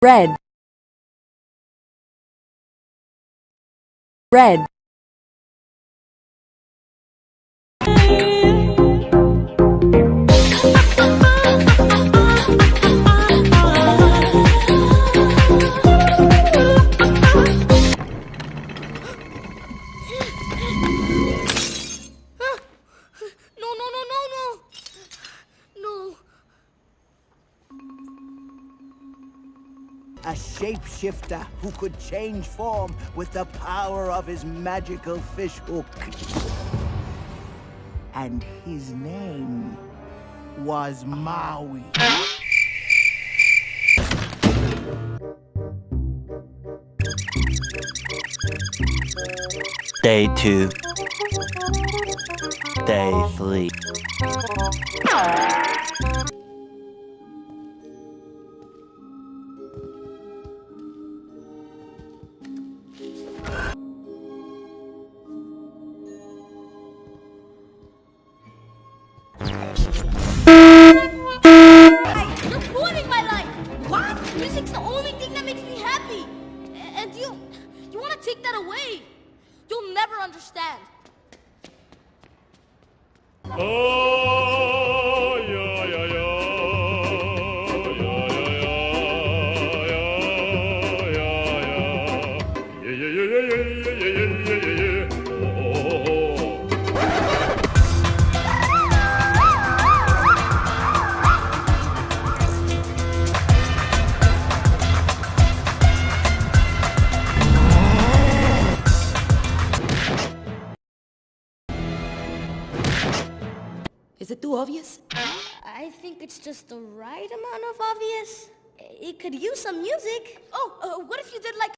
red, red, A shapeshifter who could change form with the power of his magical fish hook. And his name was Maui. Day 2. Day 3. Music's the only thing that makes me happy. And you want to take that away. You'll never understand. Oh, yeah, yeah, yeah. Is it too obvious? I think it's just the right amount of obvious. It could use some music. Oh, what if you did like...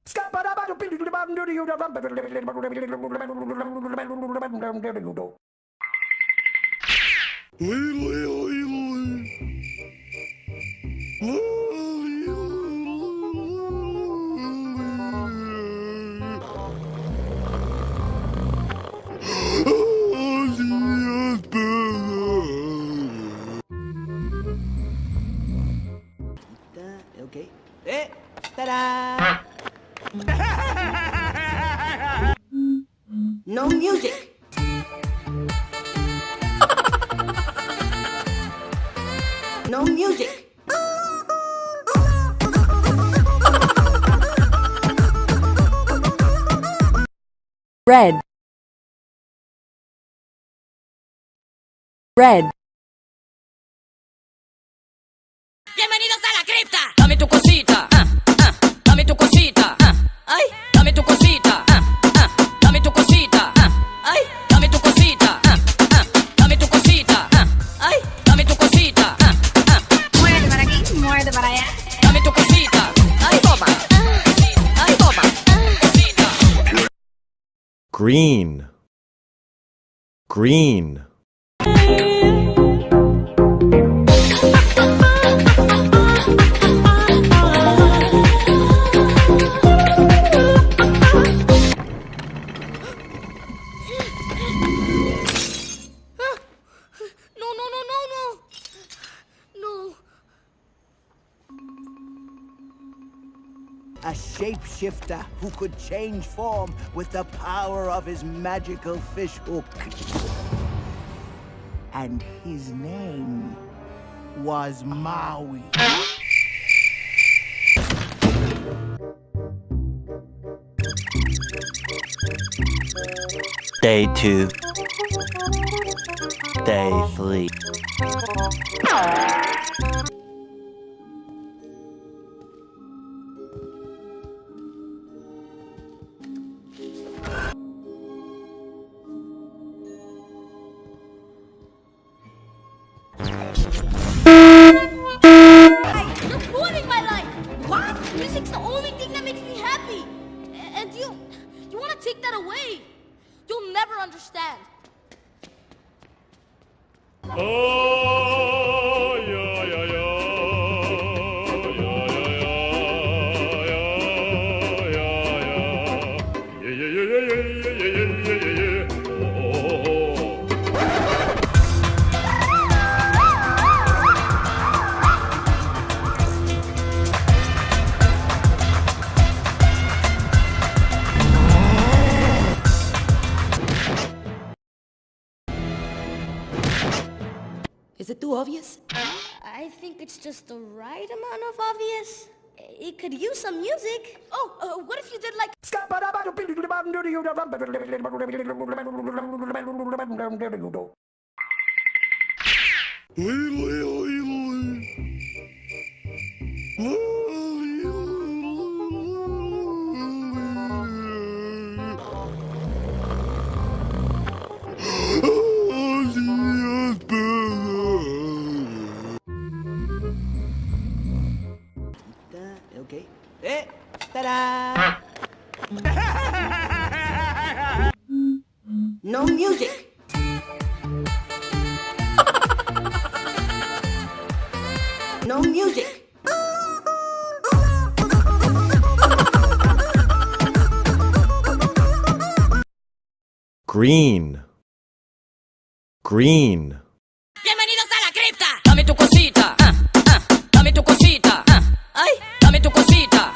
Okay. Eh, ta-da! No music. No music. Red, red, Bienvenidos a la cripta. Dame tu cosita, dame tu cosita, ay, dame tu cosita, dame tu cosita, ay, dame tu cosita, dame tu cosita, ay, dame tu cosita, Muerde para aquí, muerde para allá. dame tu cosita, ay, toma, ay, toma, cosita. Green. Green. No. A shapeshifter who could change form with the power of his magical fish hook. And his name was Maui. Day 2. Day 3. You're ruining my life. What? Music's the only thing that makes me happy. And you want to take that away. You'll never understand. Oh, yeah, yeah, yeah. too obvious? I think it's just the right amount of obvious. It could use some music. Oh, what if you did like... Okay. Ta-da! No music. No music. Green. Green. Bienvenidos a la cripta. Dame tu cosita, dame tu cosita, ay, dame tu cosita,